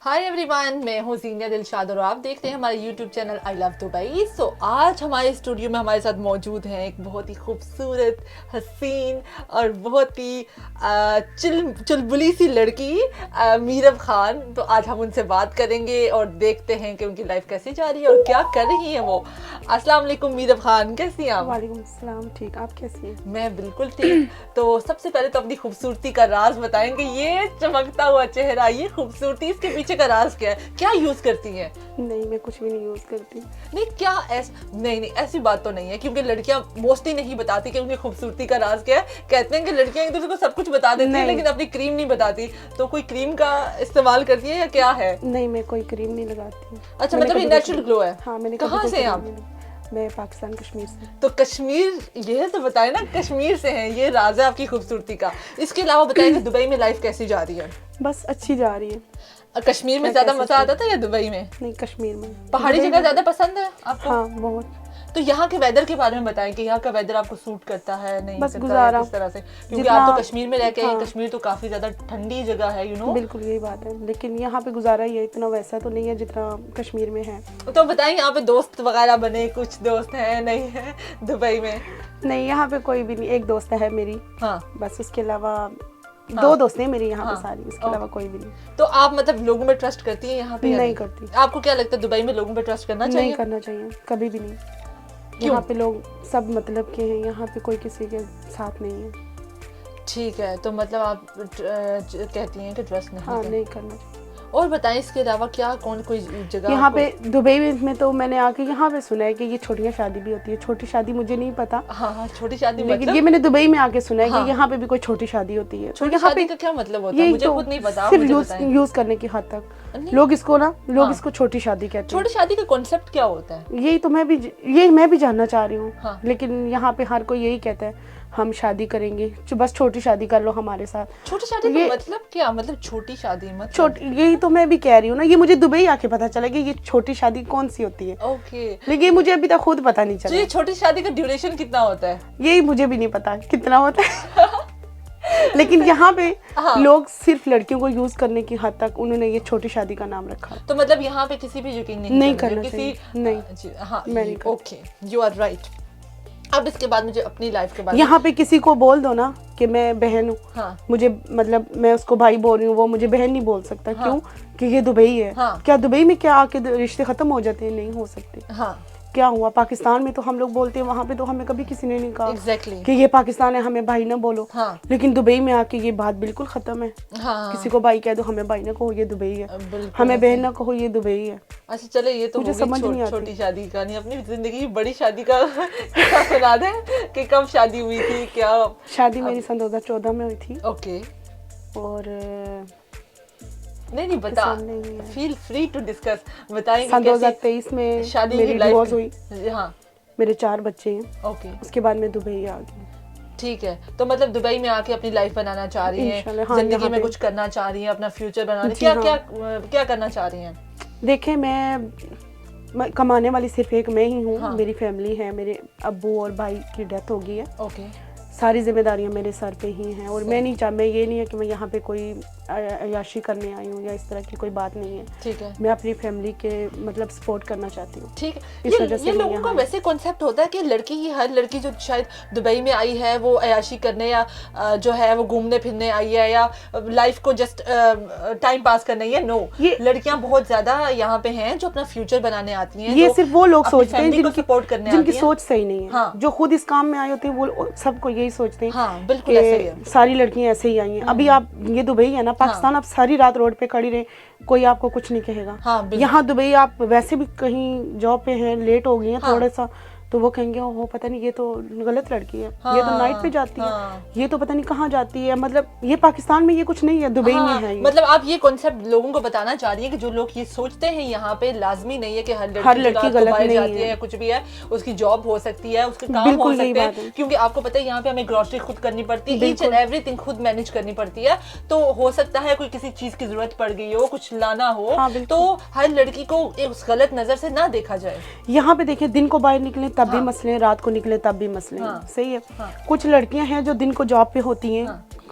Hi everyone, मैं हूँ जीनिया दिलशाद और आप देखते हैं हमारे YouTube channel I love Dubai. So आज हमारे स्टूडियो में हमारे साथ मौजूद हैं एक बहुत ही खूबसूरत, हसीन और बहुत ही चुलबुली सी लड़की मीरब खान। तो आज हम उनसे बात करेंगे और देखते हैं कि उनकी लाइफ कैसी जा रही है और क्या कर रही है वो। अस्सलाम वालेकुम मीरब खान, कैसी हैं आप? वालेकुम सलाम, ठीक, आप कैसी हैं? मैं बिल्कुल ठीक। तो सबसे पहले तो अपनी खूबसूरती का राज बताएंगे। ये चमकता हुआ चेहरा, ये खूबसूरती, इसके पीछे का राज क्या है? क्या यूज करती हैं? नहीं, मैं कुछ भी नहीं यूज करती। नहीं, क्या नहीं ऐसी बात तो नहीं है, क्योंकि लड़कियां मोस्टली नहीं बताती कि उनकी खूबसूरती का राज क्या है। कहते हैं कि लड़कियां एक दूसरे को सब कुछ बता देती हैं लेकिन अपनी क्रीम नहीं बताती। तो कोई क्रीम का इस्तेमाल करती है या क्या है? नहीं, मैं कोई क्रीम नहीं लगाती। अच्छा, मतलब ये नेचुरल ग्लो है? हाँ, मैंने कहाँ से हैं आप? मैं पाकिस्तान, कश्मीर से। तो कश्मीर, ये तो बताए ना, कश्मीर से हैं, ये राज है आपकी खूबसूरती का। इसके अलावा बताएं दुबई में लाइफ कैसी जा रही है? बस अच्छी जा रही है। कश्मीर में ज्यादा मजा आता था या दुबई में? नहीं, कश्मीर में। पहाड़ी जगह ज्यादा पसंद है आपको? हाँ, बहुत। तो यहाँ के वेदर के बारे में बताएं कि यहाँ का वेदर आपको सूट करता है नहीं बस करता गुजारा है, किस तरह से? क्योंकि आप तो कश्मीर में रह के हाँ, कश्मीर तो काफी ज्यादा ठंडी जगह है, यू नो। बिल्कुल यही बात है, लेकिन यहाँ पे गुजारा ही है, इतना वैसा तो नहीं है जितना कश्मीर में है। तो बताएं यहाँ पे दोस्त वगैरह बने? कुछ दोस्त हैं नहीं है दुबई में? नहीं, यहाँ पे कोई भी नहीं। एक दोस्त है मेरी, हाँ, बस। उसके अलावा हाँ, 2 दोस्त हैं मेरी यहाँ हाँ, पे सारी, इसके अलावा कोई भी नहीं। तो आप मतलब लोगों में ट्रस्ट करती हैं यहाँ पे? नहीं करती। आपको क्या लगता है दुबई में लोगों पे ट्रस्ट करना चाहिए? नहीं करना चाहिए, कभी भी नहीं। क्यों? यहाँ पे लोग सब मतलब के हैं, यहाँ पे कोई किसी के साथ नहीं है। ठीक है, तो मतलब आप कहती हैं कि ट्रस्ट नहीं हाँ, करना। नहीं करना चाहिए। और बताएं इसके अलावा क्या कोई जगह यहाँ पे दुबई में तो मैंने आके यहाँ पे सुना है कि ये छोटियाँ शादी भी होती है। छोटी शादी मुझे नहीं पता। हाँ हाँ, छोटी शादी लेकिन मतलब? ये मैंने दुबई में आके सुना है हाँ, कि यहाँ पे भी कोई छोटी शादी होती है। छोटी शादी का क्या मतलब होता है? मुझे तो खुद नहीं पता, सिर्फ मुझे यूज करने की हद तक लोग इसको हाँ, इसको छोटी शादी कहते हैं। छोटी शादी का कॉन्सेप्ट क्या होता है? यही तो मैं भी जानना चाह रही हूँ। हाँ। लेकिन यहाँ पे हर कोई यही कहता है हम शादी करेंगे, बस छोटी शादी कर लो हमारे साथ। छोटी शादी का मतलब क्या? मतलब छोटी शादी मतलब छोटी, यही तो मैं भी कह रही हूँ ना। ये मुझे दुबई आके पता चला कि ये छोटी शादी कौन सी होती है। ओके। लेकिन ये मुझे अभी तक खुद पता नहीं तो चला। ये छोटी शादी का ड्यूरेशन कितना होता है? यही मुझे भी नहीं पता कितना होता है। लेकिन यहाँ पे हाँ, लोग सिर्फ लड़कियों को यूज करने की हद तक उन्होंने ये छोटी शादी का नाम रखा। तो मतलब यहाँ पे किसी भी यकीन नहीं करना चाहिए। नहीं, हाँ, मैं नहीं करती। Okay, you are right. अब इसके बाद मुझे अपनी लाइफ के बारे में, यहाँ पे किसी को बोल दो ना कि मैं बहन हूँ, हाँ, मुझे मतलब मैं उसको भाई बोल रही हूँ, वो मुझे बहन नहीं बोल सकता। हाँ, क्यों? कि ये दुबई है। हाँ, क्या दुबई में क्या आके रिश्ते खत्म हो जाते हैं? नहीं हो सकते। हाँ, क्या हुआ? पाकिस्तान में तो हम लोग बोलते हैं, वहाँ पे तो हमें कभी किसी ने नहीं कहा एग्जैक्टली कि ये पाकिस्तान है, हमें भाई ना बोलो। हाँ, लेकिन दुबई में आके ये बात बिल्कुल खत्म है। हाँ, किसी को भाई कह दो, हमें भाई ना कहो ये दुबई है, बिल्कुल हमें बहन ना कहो ये दुबई है। अच्छा चले, ये तो मुझे समझ नहीं आती। छोटी शादी का नहीं, अपनी जिंदगी की बड़ी शादी का किस्सा सुना दे कि कब शादी हुई थी, क्या? शादी मेरी सन 2014 में हुई थी। ओके। और नहीं बता, फील फ्री टू डिस्कस। बताएंगे सन 2023 में शादी मेरी की डिवोर्स लाइफ हुई। हाँ, मेरे 4 बच्चे हैं। ओके, उसके बाद मैं दुबई आ गई। ठीक है। तो मतलब दुबई में आके अपनी लाइफ बनाना चाह रही हैं, इंशाल्लाह, हाँ, जिंदगी यहाँ में पे कुछ करना चाह रही हैं, अपना फ्यूचर बनाना, जी, क्या हाँ। क्या करना चाह रही हैं? देखें, मैं कमाने वाली सिर्फ एक मैं ही हूँ। हाँ। मेरी फैमिली है, मेरे अब्बू और भाई की डेथ हो गई है। ओके, सारी जिम्मेदारियां मेरे सर पे ही हैं। और मैं ये नहीं है कि मैं यहाँ पे कोई अयाशी करने आई हूँ या इस तरह की कोई बात नहीं है। ठीक है, मैं अपनी फैमिली के मतलब सपोर्ट करना चाहती हूँ। ठीक है। इस वजह से ये मैं लोगों का यहाँ वैसे कॉन्सेप्ट होता है कि हर लड़की जो शायद दुबई में आई है वो अयाशी करने या जो है वो घूमने फिरने आई है या लाइफ को जस्ट टाइम पास करने आई है। नो, लड़कियां बहुत ज्यादा यहाँ पे हैं जो अपना फ्यूचर बनाने आती हैं। ये सिर्फ वो लोग सोचते हैं जिनकी सोच सही नहीं है। हाँ, जो खुद इस काम में आए होते हैं वो सबको यही सोचते हैं। हाँ, बिल्कुल ऐसे ही है। सारी लड़कियां ऐसे ही आई हैं। अभी आप, ये दुबई है ना, पाकिस्तान, आप सारी रात रोड पे खड़ी रहे, कोई आपको कुछ नहीं कहेगा। हाँ, यहाँ दुबई आप वैसे भी कहीं जॉब पे हैं, लेट हो गई हैं थोड़ा सा, तो वो कहेंगे वो पता नहीं, ये तो गलत लड़की है। हाँ, ये तो नाइट पे जाती है। ये तो पता नहीं कहाँ जाती है। मतलब ये पाकिस्तान में ये कुछ नहीं है, दुबई में है ये। मतलब आप ये कॉन्सेप्ट लोगों को बताना चाह रही है कि जो लोग ये सोचते हैं यहाँ पे, लाजमी नहीं है कि हर लड़की गलत नहीं जाती है या कुछ भी है, उसकी जॉब हो सकती है, उसके काम हो सकते हैं। क्योंकि आपको पता है यहाँ पे हमें ग्रोसरी खुद करनी पड़ती है, ईच एंड एवरीथिंग खुद मैनेज करनी पड़ती है। तो हो सकता है कोई किसी चीज की जरूरत पड़ गई हो, कुछ लाना हो, तो हर लड़की को उस गलत नजर से ना देखा जाए। यहाँ पे देखें, दिन को बाहर निकले तब भी मसले, रात को निकले तब भी मसले। सही है। कुछ लड़कियां हैं जो दिन को जॉब पे होती हैं,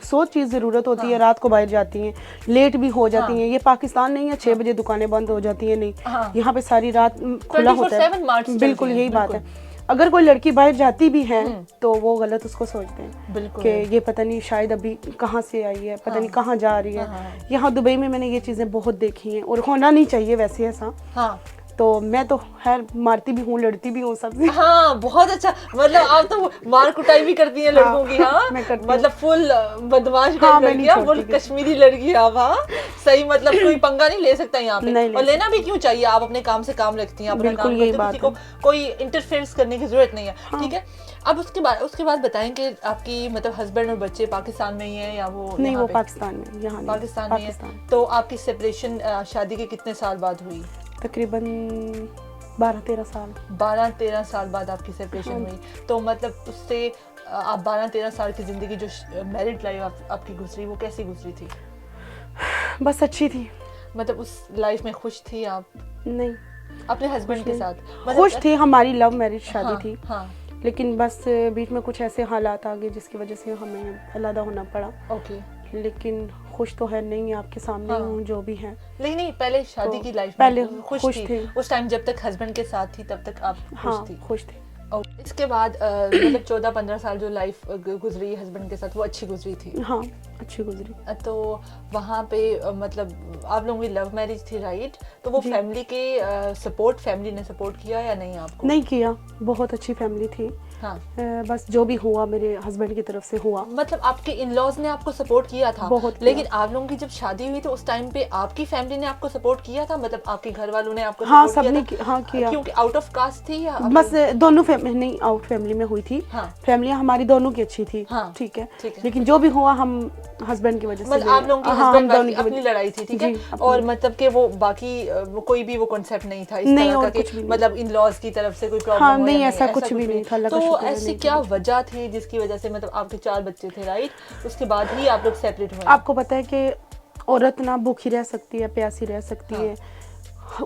सोच चीज जरूरत होती है, रात को बाहर जाती हैं, लेट भी हो जाती हैं। ये पाकिस्तान नहीं है 6 बजे दुकानें बंद हो जाती हैं, नहीं, यहाँ पे सारी रात खुला होता है। बिल्कुल यही बात है। अगर कोई लड़की बाहर जाती भी है तो वो गलत उसको सोचते हैं कि ये पता नहीं शायद अभी कहाँ से आई है, पता नहीं कहाँ जा रही है। यहाँ दुबई में मैंने ये चीजें बहुत देखी हैं और होना नहीं चाहिए वैसे ऐसा। तो मैं तो खैर मारती भी हूँ, लड़ती भी हूँ सबसे। हाँ, बहुत अच्छा। मतलब आप तो मार कुटाई भी करती हैं लड़कों की। हाँ, मतलब फुल बदमाश लड़कियाँ, फुल कश्मीरी लड़की आप। हाँ, सही, मतलब कोई पंगा नहीं ले सकता यहाँ पे, और लेना भी क्यों चाहिए। आप अपने काम से काम रखती हैं, अपना काम करती हैं, किसी को कोई इंटरफेयर करने की जरूरत नहीं है। ठीक है, अब उसके बाद बताएं कि आपकी मतलब हस्बैंड और बच्चे पाकिस्तान में ही हैं या वो नहीं? वो पाकिस्तान में, यहाँ पाकिस्तान में है। तो आपकी सेपरेशन शादी के कितने साल बाद हुई? तकरीबन 12-13 साल। 12-13 साल बाद आपकी सेपरेशन हुई। तो मतलब उससे आप 12-13 साल की जिंदगी जो मैरिड लाइफ आपकी गुजरी, वो कैसी गुजरी थी? बस अच्छी थी। मतलब उस लाइफ में खुश थी आप? नहीं, अपने हस्बैंड के साथ मतलब खुश थी। हमारी लव मैरिज शादी थी। हाँ। लेकिन बस बीच में कुछ ऐसे हालात आ गए जिसकी वजह से हमें अलग होना पड़ा। ओके। लेकिन खुश तो है नहीं, आपके सामने हूँ जो भी है। नहीं, पहले शादी की लाइफ पहले खुश थी। उस टाइम जब तक हस्बैंड के साथ थी तब तक आप खुश थी। और इसके बाद मतलब 14-15 साल जो लाइफ गुजरी हस्बैंड के साथ, वो अच्छी गुजरी थी? हाँ, अच्छी गुजरी। तो वहाँ पे मतलब आप लोगों की लव मैरिज थी, राइट? तो वो फैमिली के फैमिली ने सपोर्ट किया या नहीं आपको? नहीं किया, बहुत अच्छी फैमिली थी। हाँ। बस जो भी हुआ मेरे हस्बैंड की तरफ से हुआ। मतलब आपके इन-लॉज ने आपको सपोर्ट किया था बहुत, लेकिन आप लोगों की जब शादी हुई तो उस टाइम पे आपकी फैमिली ने आपको सपोर्ट किया था? मतलब आपके घर वालों ने आपको हाँ, सपोर्ट सबने किया था? हाँ किया। क्योंकि आउट ऑफ कास्ट थी या बस दोनों फैमिली नहीं, आउट फैमिली में हुई थी। हाँ। फैमिली हमारी दोनों की अच्छी थी। हाँ, ठीक है। लेकिन जो भी हुआ हम हस्बैंड की वजह से, मतलब आप लोगों की हस्बैंड की अपनी लड़ाई थी, ठीक है? और मतलब कि वो बाकी कोई भी वो कॉन्सेप्ट नहीं था इस तरह का कि मतलब इन-लॉज की तरफ से कोई प्रॉब्लम हो? नहीं, ऐसा कुछ भी नहीं था। तो ऐसी क्या वजह थी जिसकी वजह से मतलब आपके 4 बच्चे थे, राइट? उसके बाद ही आप लोग सेपरेट हुए? आपको पता है कि औरत ना भूखी रह सकती है, प्यासी रह सकती है,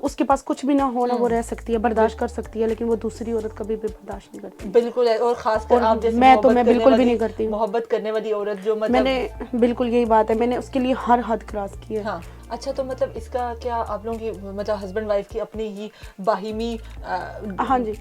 उसके पास कुछ भी ना हो ना, वो रह सकती है, बर्दाश्त कर सकती है, लेकिन वो दूसरी औरत कभी भी बर्दाश्त नहीं करती। बिल्कुल है। और खासकर आप जैसे मैं बिल्कुल भी नहीं करती। मोहब्बत करने वाली औरत जो मतलब मैंने बिल्कुल यही बात है, मैंने उसके लिए हर हद क्रॉस की है। हाँ। अच्छा, तो मतलब इसका क्या आप लोगों की मतलब हस्बैंड वाइफ की अपनी ही बाहिमी हाँ जी,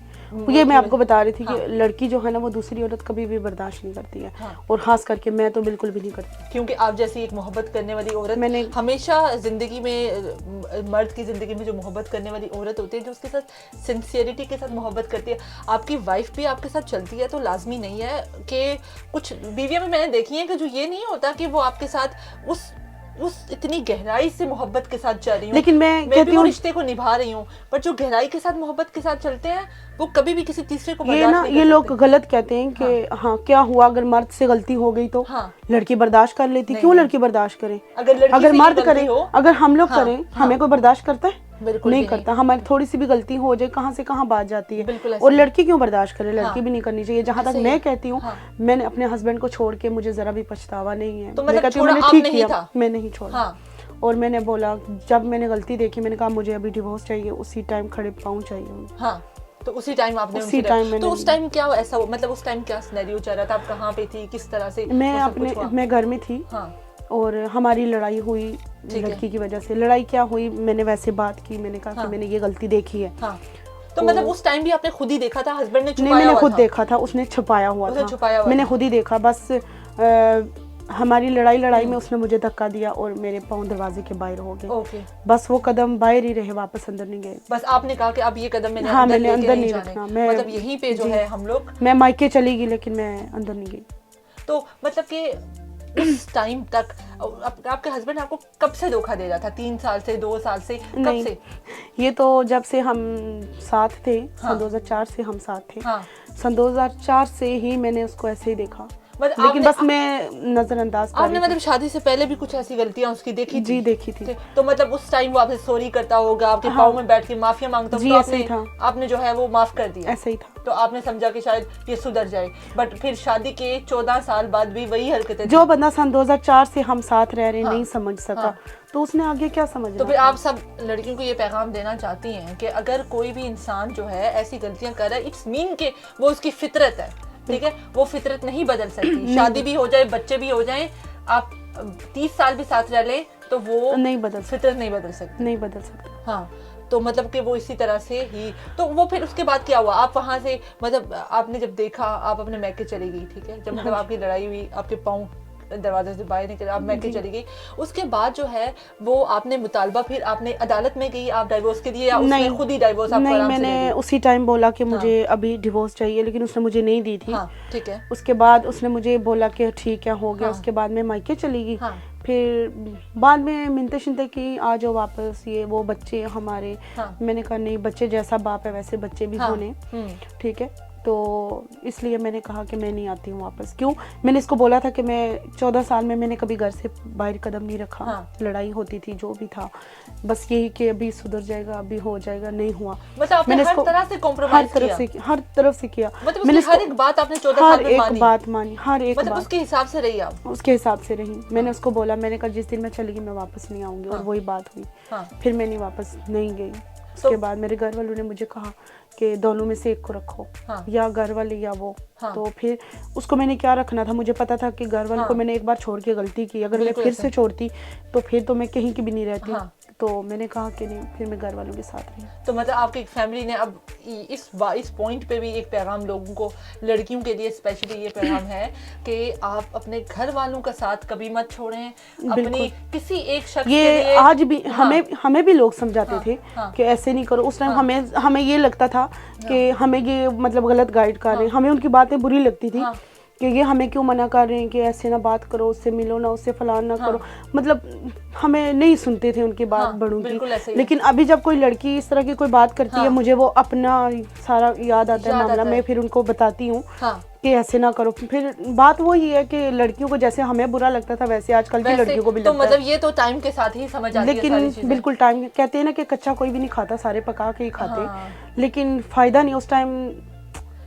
ये मैं आपको बता रही थी कि लड़की जो है ना वो दूसरी औरत कभी भी बर्दाश्त नहीं करती है। और खास करके मैं तो बिल्कुल भी नहीं करती, क्योंकि आप जैसी एक मोहब्बत करने वाली औरत, मैंने हमेशा जिंदगी में मर्द की जिंदगी में जो मोहब्बत करने वाली औरत होती है, जो उसके साथ सिंसियरिटी के साथ मोहब्बत करती है, आपकी वाइफ भी आपके साथ चलती है, तो लाजमी नहीं है कि कुछ बीवियां में मैंने देखी है कि जो ये नहीं होता कि वो आपके साथ उस इतनी गहराई से मोहब्बत के साथ चल रही हूँ, लेकिन मैं कहती हूँ रिश्ते को निभा रही हूँ, पर जो गहराई के साथ मोहब्बत के साथ चलते हैं वो कभी भी किसी तीसरे को ये ना, ये लोग गलत कहते हैं कि हाँ क्या हुआ अगर मर्द से गलती हो गई तो लड़की बर्दाश्त कर लेती। क्यों लड़की बर्दाश्त करे? अगर मर्द करे, अगर हम लोग करें, हमें कोई बर्दाश्त करता है? नहीं करता। हमारी थोड़ी सी भी गलती हो जाए, कहाँ से कहाँ बात जाती है। और लड़की क्यों बर्दाश्त करे? लड़की भी नहीं करनी चाहिए। जहाँ तक मैं कहती हूँ, मैंने अपने हस्बैंड को छोड़ के मुझे जरा भी पछतावा नहीं है। मैं कहती हूँ मैंने ठीक किया, मैं नहीं छोड़ा। और मैंने बोला, जब मैंने गलती देखी, मैंने कहा मुझे अभी डिवोर्स चाहिए, उसी टाइम खड़े पाँव चाहिए। हाँ, तो उसी टाइम आपने तो उस टाइम क्या ऐसा मतलब उस टाइम क्या सिनेरियो चल रहा था? आप कहाँ पे थी, किस तरह से? मैं घर में थी। और हमारी लड़ाई हुई लड़की की वजह से। लड़ाई क्या हुई, मैंने वैसे बात की, मैंने कहा कि मैंने ये गलती देखी है। तो मतलब उस टाइम भी आपने खुद ही देखा था? हस्बैंड ने छुपाया? नहीं, मैंने खुद देखा था, उसने छुपाया हुआ था। मैंने खुद ही देखा। बस हमारी लड़ाई में उसने मुझे धक्का दिया और मेरे पाँव दरवाजे के बाहर हो गए। बस वो कदम बाहर ही रहे, वापस अंदर नहीं गए। बस आपने कहा कि अब ये कदम मैंने अंदर नहीं रखना। मैं मतलब यहीं पे जो है हम लोग, मैं मायके चली गई लेकिन मैं अंदर नहीं गई। तो मतलब कि उस टाइम तक आपके हस्बैंड आपको कब से धोखा दे रहा था? 3 साल से, 2 साल से, कब से? ये तो जब से हम साथ थे, सन 2004 से हम साथ थे। सन 2004 से ही मैंने उसको ऐसे ही देखा, लेकिन बस मैं नजरअंदाज कर। आपने मतलब शादी से पहले भी कुछ ऐसी गलतियां उसकी देखी थी? जी, देखी थी। तो मतलब उस टाइम वो आपसे सॉरी करता होगा, आपके पाँव में बैठ के माफिया मांगता होगा, तो आपने जो है वो माफ कर दिया? ऐसे ही था। तो आपने समझा कि शायद ये सुधर जाए, बट फिर शादी के 14 साल बाद भी वही हरकतें। जो बंदा सन 2004 से हम साथ रह रहे नहीं समझ सका, तो उसने आगे क्या समझना? तो फिर आप सब लड़कियों को ये पैगाम देना चाहती हैं कि अगर कोई भी इंसान जो है ऐसी गलतियां कर रहा है, इट्स मीन के वो उसकी फितरत है, ठीक है? वो फितरत नहीं बदल सकती। शादी भी हो जाए, बच्चे भी हो जाए, आप 30 साल भी साथ रह लें तो वो नहीं बदल फितरत नहीं बदल सकती। नहीं बदल सकता। हाँ, तो मतलब कि वो इसी तरह से ही, तो वो फिर उसके बाद क्या हुआ? आप वहां से मतलब आपने जब देखा, आप अपने मैके चली गई, ठीक है, जब मतलब आपकी लड़ाई हुई, आपके पाँव दरवाजे से बाहर निकले, आप मैके चली गई, उसके बाद जो है वो आपने मुतालबा, फिर आपने अदालत में गई आप डाइवोर्स के लिए, या उसने खुद ही डाइवोर्स आपको नहीं, आराम से मैंने उसी टाइम बोला कि मुझे अभी डिवोर्स चाहिए, लेकिन उसने मुझे नहीं दी थी। हाँ, ठीक है। उसके बाद उसने मुझे बोला कि ठीक है, हो गया। उसके बाद मैं मायके चली गई। फिर बाद में मिनते शिनते की, आ जाओ वापस, ये वो बच्चे हमारे। मैंने कहा नहीं, बच्चे जैसा बाप है वैसे बच्चे भी होने, ठीक है। तो इसलिए मैंने कहा कि मैं नहीं आती हूँ वापस। क्यों? मैंने इसको बोला था कि मैं 14 साल में मैंने कभी घर से बाहर कदम नहीं रखा। लड़ाई होती थी, जो भी था, बस यही कि अभी सुधर जाएगा, अभी हो जाएगा, नहीं हुआ। मतलब मैंने हर तरह से कॉम्प्रोमाइज किया, हर तरफ से किया। मतलब मैंने हर एक बात आपने 14 साल में मानी? हर एक बात मानी, हर एक मतलब बात। उसके हिसाब से रही आप? उसके हिसाब से रही। मैंने उसको बोला, मैंने कहा जिस दिन मैं चली गई मैं वापस नहीं आऊंगी, और वही बात हुई। फिर मैं नहीं वापस नहीं गई। उसके बाद मेरे घर वालों ने मुझे कहा कि दोनों में से एक को रखो, या घर वाले या वो। तो फिर उसको मैंने क्या रखना था? मुझे पता था कि घर वालों को मैंने एक बार छोड़ के गलती की, अगर मैं फिर से छोड़ती तो फिर तो मैं कहीं की भी नहीं रहती। तो मैंने कहा कि नहीं, फिर मैं घर वालों के साथ रही। तो मतलब आपकी फैमिली ने अब इस पॉइंट पे भी एक पैगाम लोगों को, लड़कियों के लिए स्पेशली ये पैगाम है कि आप अपने घर वालों का साथ कभी मत छोड़ें, अपनी किसी एक शख्स ये के लिए। आज भी हमें भी लोग समझाते थे कि ऐसे नहीं करो। उस टाइम हमें ये लगता था कि हमें ये मतलब गलत गाइड कर रहे हैं, हमें उनकी बातें बुरी लगती थी कि ये हमें क्यों मना कर रहे हैं कि ऐसे ना बात करो, उससे मिलो ना, उससे फलान ना करो। मतलब हमें नहीं सुनते थे उनकी बात बड़ों की। लेकिन अभी जब कोई लड़की इस तरह की कोई बात करती है, मुझे वो अपना सारा याद आता है मामला। मैं फिर उनको बताती हूँ कि ऐसे ना करो। फिर बात वो ही है कि लड़कियों को जैसे हमें बुरा लगता था वैसे आजकल की लड़कियों को भी लगता है। तो मतलब ये तो टाइम के साथ ही समझ आती है सारी चीजें। लेकिन बिल्कुल टाइम, कहते हैं ना कि कच्चा कोई भी नहीं खाता, सारे पका के ही खाते। लेकिन फायदा नहीं, उस टाइम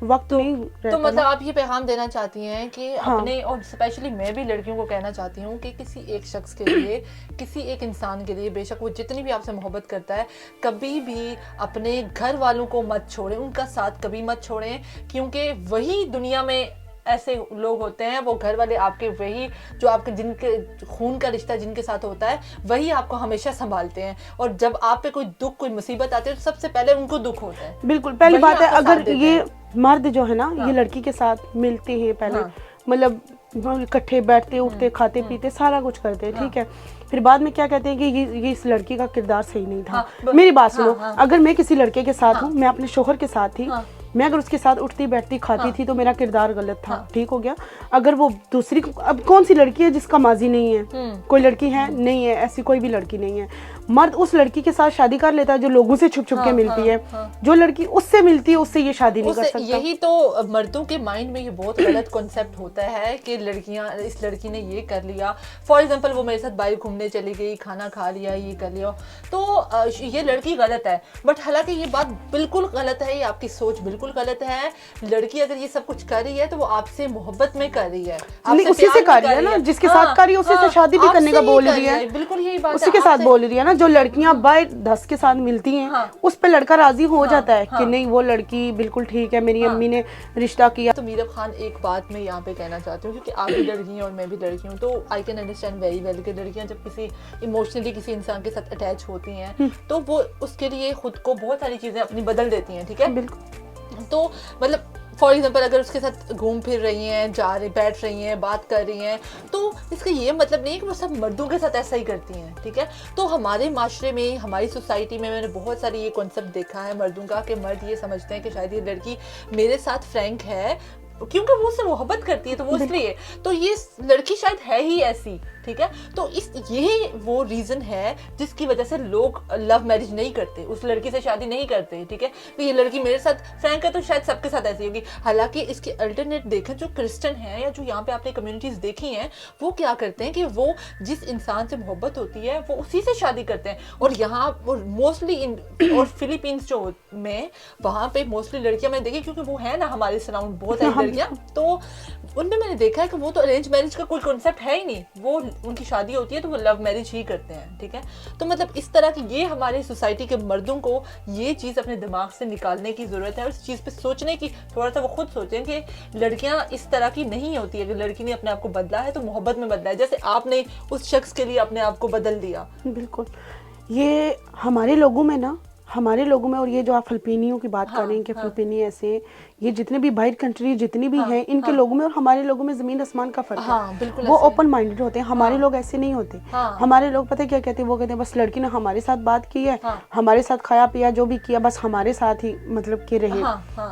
वक्त नहीं रहता। तो मतलब आप ये पैगाम देना चाहती हैं कि अपने, और स्पेशली मैं भी लड़कियों को कहना चाहती हूँ कि किसी एक शख्स के लिए, किसी एक इंसान के लिए, बेशक वो जितनी भी आपसे मोहब्बत करता है, कभी भी अपने घर वालों को मत छोड़ें, उनका साथ कभी मत छोड़ें, क्योंकि वही दुनिया में ऐसे लोग होते हैं, वो घर वाले आपके, वही जो आपके जिनके खून का रिश्ता जिनके साथ होता है, वही आपको हमेशा संभालते हैं। और जब आप पे कोई दुख, कोई मुसीबत आती है तो सबसे पहले उनको दुख होता है। बिल्कुल, पहली बात है, अगर ये मर्द जो है ना, ये लड़की के साथ मिलते हैं पहले, मतलब इकट्ठे बैठते उठते खाते पीते सारा कुछ करते हैं, ठीक है। फिर बाद में क्या कहते हैं कि ये इस लड़की का किरदार सही नहीं था। मेरी बात सुनो, अगर मैं किसी लड़के के साथ हूँ, मैं अपने शोहर के साथ थी, मैं अगर उसके साथ उठती बैठती खाती थी तो मेरा किरदार गलत था, ठीक हो गया। अगर वो दूसरी, अब कौन सी लड़की है जिसका माजी नहीं है? कोई लड़की है? नहीं है, ऐसी कोई भी लड़की नहीं है। मर्द उस लड़की के साथ शादी कर लेता है जो लोगों से छुप छुप के मिलती है। जो लड़की उससे मिलती है उससे ये शादी नहीं कर सकता। यही तो मर्दों के माइंड में ये बहुत गलत कॉन्सेप्ट होता है कि लड़कियां, इस लड़की ने ये कर लिया, फॉर एग्जांपल वो मेरे साथ बाहर घूमने चली गई, खाना खा लिया, ये कर लिया, तो ये लड़की गलत है। बट हालांकि ये बात बिल्कुल गलत है, ये आपकी सोच बिल्कुल गलत है। लड़की अगर ये सब कुछ कर रही है तो वो आपसे मोहब्बत में कर रही है, उसी से कर रही है ना, जिसके साथ कर रही है उसी से शादी भी करने का बोल रही है। बिल्कुल यही बात उसी के साथ बोल रही है ना। जो लड़कियां बाय 10 के साथ मिलती हैं, उस पे लड़का राजी हो जाता है कि नहीं, वो लड़की बिल्कुल ठीक है, मेरी अम्मी ने रिश्ता किया। तो मीरब खान, एक बात मैं यहाँ पे कहना चाहती हूँ, क्योंकि आप भी लड़की हैं और मैं भी लड़की हूँ, तो I can understand very well कि लड़कियाँ जब किसी इमोशनली किसी इंसान के साथ अटैच होती हैं तो वो उसके लिए खुद को बहुत सारी चीज़ें अपनी बदल देती हैं, ठीक है। बिल्कुल। तो मतलब फॉर एग्जाम्पल अगर उसके साथ घूम फिर रही हैं, बैठ रही हैं, बात कर रही हैं, तो इसका ये मतलब नहीं है कि वो सब मर्दों के साथ ऐसा ही करती हैं, ठीक है। तो हमारे माशरे में, हमारी सोसाइटी में मैंने बहुत सारी ये कॉन्सेप्ट देखा है मर्दों का कि मर्द ये समझते हैं कि शायद ये लड़की मेरे साथ फ्रैंक है क्योंकि वो उससे मोहब्बत करती है, तो वो इसलिए, तो ये लड़की शायद है ही ऐसी, ठीक है। तो यही वो रीज़न है जिसकी वजह से लोग लव मैरिज नहीं करते, उस लड़की से शादी नहीं करते, ठीक है। तो ये लड़की मेरे साथ फ्रैंक है तो शायद सबके साथ ऐसी होगी। हालांकि इसके अल्टरनेट देखें, जो क्रिश्चियन हैं या जो यहाँ पे आपने कम्युनिटीज़ देखी हैं, वो क्या करते हैं कि वो जिस इंसान से मोहब्बत होती है वो उसी से शादी करते हैं। और यहाँ मोस्टली और फिलीपींस जो में, वहाँ पे मोस्टली लड़कियाँ मैंने देखी, क्योंकि वो है ना हमारे सराउंड बहुत सारी लड़कियाँ, तो उनमें मैंने देखा है कि वो तो अरेंज मैरिज का कोई कॉन्सेप्ट है ही नहीं, वो उनकी शादी होती है तो वो लव मैरिज ही करते हैं, ठीक है। तो मतलब इस तरह की ये हमारे सोसाइटी के मर्दों को ये चीज़ अपने दिमाग से निकालने की ज़रूरत है और इस चीज़ पे सोचने की, थोड़ा सा वो खुद सोचें कि लड़कियां इस तरह की नहीं होती है। अगर लड़की ने अपने आप को बदला है तो मोहब्बत में बदला है, जैसे आपने उस शख्स के लिए अपने आप को बदल दिया। बिल्कुल, ये हमारे लोगों में और ये जो आप फिलिपीनियों की बात कर रहे हैं कि फिलिपीनी ऐसे, ये जितने भी बाहर कंट्री जितनी भी हैं, इनके लोगों में और हमारे लोगों में जमीन आसमान का फर्क है। बिल्कुल वो ओपन माइंडेड होते हैं, हमारे लोग ऐसे नहीं होते। हमारे लोग पता है क्या कहते हैं, वो कहते हैं बस लड़की ने हमारे साथ बात की है, हमारे साथ खाया पिया जो भी किया, बस हमारे साथ ही मतलब कि रहे,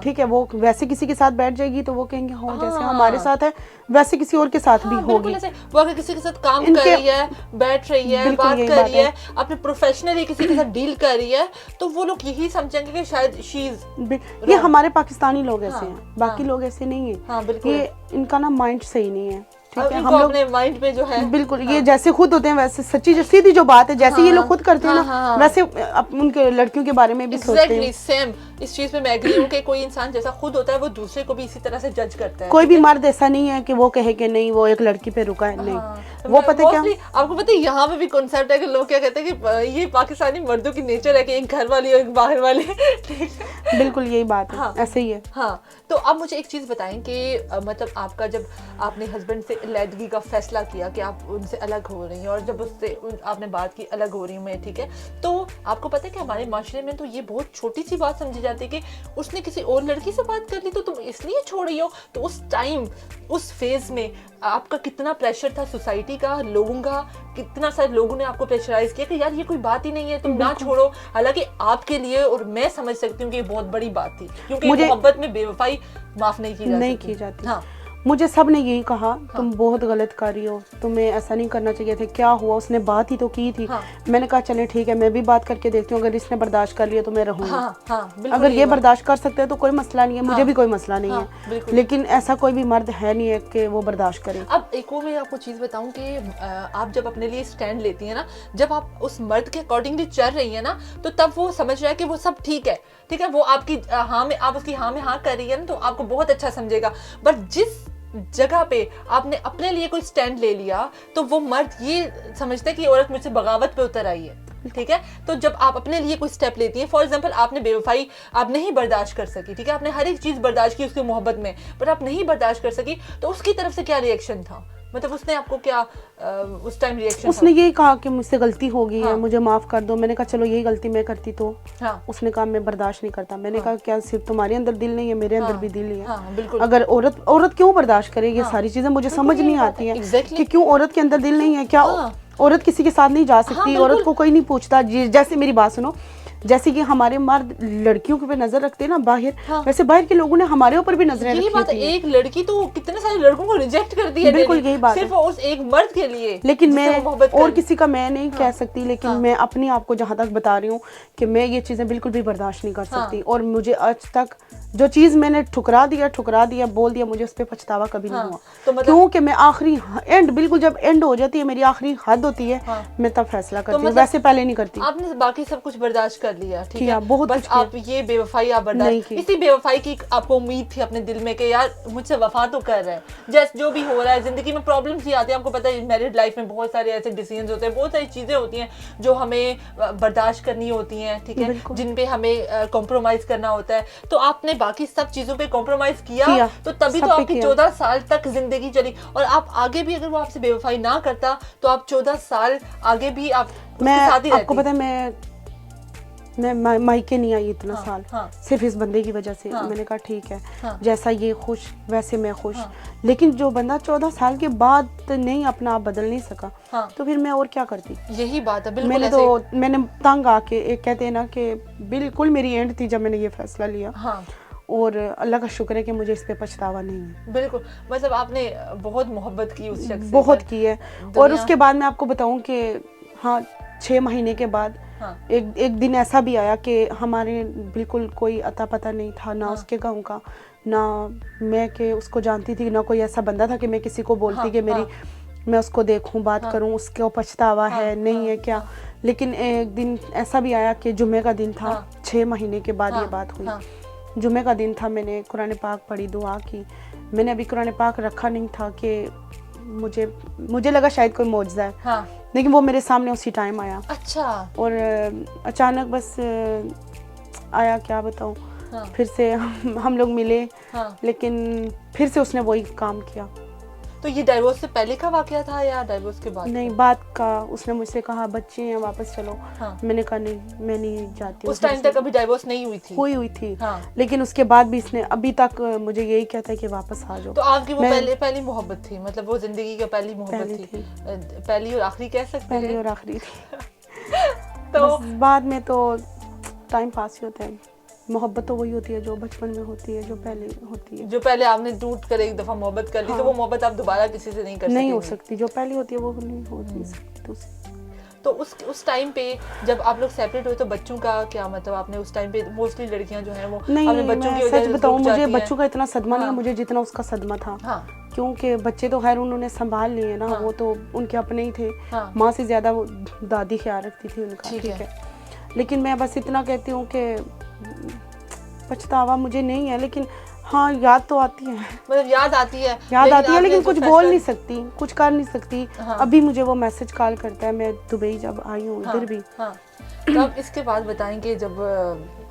ठीक है। वो वैसे किसी के साथ बैठ जाएगी तो वो कहेंगे हो जैसे हमारे साथ है वैसे किसी और के साथ भी होगी। वो अगर किसी के साथ काम कर रही है, बैठ रही है, बात कर रही है, अपने प्रोफेशनली किसी के साथ डील कर रही है, तो वो लोग यही समझेंगे कि शायद शी इज। ये हमारे पाकिस्तानी लोग ऐसे हैं, बाकी लोग ऐसे नहीं है। ये इनका ना माइंड सही नहीं है, ठीक है। हम लोग अपने माइंड पे जो है बिल्कुल ये जैसे खुद होते हैं वैसे सच्ची जो सीधी जो बात है, जैसे ये लोग खुद करते हैं ना, वैसे उनके लड़कियों के बारे में भी सोचते हैं। सेम इस चीज पे मैं एग्री हूं कि कोई इंसान जैसा खुद होता है वो दूसरे को भी इसी तरह से जज करता है। कोई भी मर्द ऐसा नहीं है कि वो कहे कि नहीं वो एक लड़की पे रुका है, नहीं। वो पता क्या, आपको पता है यहाँ पे भी कॉन्सेप्ट है कि लोग क्या कहते हैं कि ये पाकिस्तानी मर्दों की नेचर है कि एक घर वाली और एक बाहर वाली। बिल्कुल यही बात है, ऐसे ही है। हाँ, तो अब मुझे एक चीज बताएं कि मतलब आपका जब आपने हस्बैंड से अलहदगी का फैसला किया कि आप उनसे अलग हो रही हैं और जब उससे आपने बात की अलग हो रही हूँ मैं, ठीक है, तो आपको पता है कि हमारे माशरे में तो ये बहुत छोटी सी बात समझी जाती है कि उसने किसी और लड़की से बात कर ली तो तुम इसलिए छोड़ रही हो। तो उस टाइम उस फेज में आपका कितना प्रेशर था सोसाइटी का, लोगों का, कितना सारे लोगों ने आपको प्रेशराइज किया कि यार ये कोई बात ही नहीं है, तुम ना छोड़ो। हालांकि आपके लिए और मैं समझ सकती हूँ कि ये बहुत बड़ी बात थी, क्योंकि मोहब्बत में बेवफाई माफ नहीं की जाती। हाँ, मुझे सब ने यही कहा तुम बहुत गलत कर रही हो, तुम्हें ऐसा नहीं करना चाहिए था, क्या हुआ, उसने बात ही तो की थी। मैंने कहा चले ठीक है मैं भी बात करके देखती हूँ, अगर इसने बर्दाश्त कर लिया तो मैं रहूंगी। अगर ये बर्दाश्त कर सकते हैं तो कोई मसला नहीं है, मुझे भी कोई मसला नहीं है, लेकिन ऐसा कोई भी मर्द है नहीं है कि वो बर्दाश्त करे। अब एक और मैं आपको चीज बताऊं कि आप जब अपने लिए स्टैंड लेती है ना, जब आप उस मर्द के अकॉर्डिंगली चल रही है ना, तो तब वो समझ रहा है कि वो सब ठीक है, ठीक है, वो आपकी हाँ में, आप उसकी हाँ में हाँ कर रही है ना, तो आपको बहुत अच्छा समझेगा। बट जिस जगह पे आपने अपने लिए कोई स्टैंड ले लिया तो वो मर्द ये समझता है कि औरत मुझसे बगावत पे उतर आई है, ठीक है। तो जब आप अपने लिए कोई स्टेप लेती हैं, फॉर एग्जांपल आपने बेवफाई आप नहीं बर्दाश्त कर सकी, ठीक है, आपने हर एक चीज बर्दाश्त की उसकी मोहब्बत में, पर आप नहीं बर्दाश्त कर सकी, तो उसकी तरफ से क्या रिएक्शन था, मतलब उसने आपको क्या उस टाइम रिएक्शन? उसने यही कहा कि मुझसे गलती हो गई है, मुझे माफ कर दो। मैंने कहा चलो यही गलती मैं करती तो। उसने कहा मैं बर्दाश्त नहीं करता। मैंने कहा क्या सिर्फ तुम्हारे अंदर दिल नहीं है, मेरे अंदर भी दिल ही है। अगर औरत क्यों बर्दाश्त करे ये सारी चीजें, मुझे समझ नहीं आती है कि क्यों औरत के अंदर दिल नहीं है। क्या औरत किसी के साथ नहीं जा सकती? औरत को कोई नहीं पूछता। जैसे मेरी बात सुनो, जैसे कि हमारे मर्द लड़कियों के ऊपर नजर रखते हैं ना बाहर, वैसे बाहर के लोगों ने हमारे ऊपर भी नजरें रखी बात है। एक लड़की तो कितने सारे लड़कों को रिजेक्ट करती है, बिल्कुल यही बात सिर्फ उस एक मर्द के लिए। लेकिन मैं और किसी का मैं नहीं कह सकती, लेकिन मैं अपने आप को जहां तक बता रही हूँ कि मैं ये चीजें बिल्कुल भी बर्दाश्त नहीं कर सकती। और मुझे आज तक जो चीज मैंने ठुकरा दिया बोल दिया, मुझे उस पर पछतावा कभी नहीं हुआ। तो क्योंकि मैं आखिरी एंड, बिल्कुल जब एंड हो जाती है, मेरी आखिरी हद होती है, मैं तब फैसला करती हूँ, वैसे पहले नहीं करती। आपने बाकी सब कुछ बर्दाश्त कर लिया, ठीक है, बहुत बस आप ये बेवफाई आप बर्दाश्त, इसी बेवफाई की आपको उम्मीद थी अपने दिल में कि यार मुझसे वफा तो कर रहा है। जैसे जो भी हो रहा है जिंदगी में, प्रॉब्लम्स ही आती है, आपको पता है मैरिड लाइफ में बहुत सारे ऐसे डिसीजंस होते हैं, बहुत सारी चीजें होती हैं जो हमें बर्दाश्त करनी होती हैं, ठीक है, जिन पे हमें कॉम्प्रोमाइज करना होता है। तो आपने बाकी सब चीजों पे कॉम्प्रोमाइज किया, तो तभी तो आपकी 14 साल तक जिंदगी चली। और आप आगे भी, अगर वो आपसे बेवफाई ना करता तो आप 14 साल आगे भी आप उसके साथ ही रहती। आपको पता है मैं मायके नहीं आई इतना साल, सिर्फ इस बंदे की वजह से। मैंने कहा ठीक है, जैसा ये खुश वैसे मैं खुश। लेकिन जो बंदा 14 साल के बाद नहीं अपना आप बदल नहीं सका, तो फिर मैं और क्या करती? यही बात है, बिल्कुल। मैंने तंग आके, एक कहते हैं ना कि बिल्कुल मेरी एंड थी जब मैंने ये फैसला लिया। और अल्लाह का शुक्र है कि मुझे इस पे पछतावा नहीं है। बिल्कुल, मतलब आपने बहुत मोहब्बत की उस शख्स से, बहुत की है। और उसके बाद मैं आपको बताऊं कि 6 महीने के बाद एक दिन ऐसा भी आया कि हमारे बिल्कुल कोई अता पता नहीं था, ना उसके गाँव का, ना मैं कि उसको जानती थी, ना कोई ऐसा बंदा था कि मैं किसी को बोलती कि मैं उसको देखूं, बात करूं, उसको पछतावा है नहीं है क्या। लेकिन एक दिन ऐसा भी आया कि जुम्मे का दिन था, 6 महीने के बाद ये बात हुई। जुम्मे का दिन था, मैंने कुरान पाक पढ़ी, दुआ की। मैंने अभी कुरान पाक रखा नहीं था कि मुझे लगा शायद कोई मौजज़ा है, हाँ। लेकिन वो मेरे सामने उसी टाइम आया। अच्छा। और अचानक बस आया, क्या बताऊँ। हाँ। फिर से हम लोग मिले, हाँ। लेकिन फिर से उसने वही काम किया। तो ये डाइवोर्स से पहले का वाकया था या डाइवोर्स के बाद? नहीं, बात का। उसने मुझसे कहा बच्चे हैं, वापस चलो। हाँ। मैंने कहा नहीं, मैं नहीं जाती। उस टाइम तक अभी डाइवोर्स नहीं हुई थी? हुई थी। हाँ। लेकिन उसके बाद भी इसने अभी तक मुझे यही कहता है कि वापस आ जाओ। तो आपकी वो पहली मोहब्बत थी, मतलब वो जिंदगी की पहली मोहब्बत थी? पहली और आखिरी कह सकते हैं? पहली और आखिरी थी। तो बस बाद में तो टाइम पास ही होता है। मोहब्बत तो वही होती है जो बचपन में होती है, जो पहले होती है। जो पहले आपने टूट कर एक दफा मोहब्बत कर ली, तो वो मोहब्बत आप दोबारा किसी से नहीं कर सकते? नहीं हो सकती। जो पहली होती है वो नहीं हो सकती दूसरी। तो उस टाइम पे जब आप लोग सेपरेट हुए तो बच्चों का क्या, मतलब आपने उस टाइम पे मोस्टली लड़कियां जो हैं वो नहीं, अपने बच्चों की मैं सच बताऊं, मुझे हैं। बच्चों का इतना सदमा नहीं है मुझे जितना उसका सदमा था। हाँ। क्योंकि बच्चे तो खैर उन्होंने संभाल लिए ना। हाँ। वो तो उनके अपने ही थे। हाँ। माँ से ज्यादा वो दादी ख्याल रखती थी उनका। ठीक है। लेकिन मैं बस इतना कहती हूँ कि पछतावा मुझे नहीं है, लेकिन हाँ याद तो आती है। मतलब याद आती है लेकिन कुछ बोल नहीं सकती, कुछ कर नहीं सकती। हाँ। अभी मुझे वो मैसेज कॉल करता है, मैं दुबई जब आई हूँ इधर भी। हाँ। तो आप इसके बाद बताएंगे जब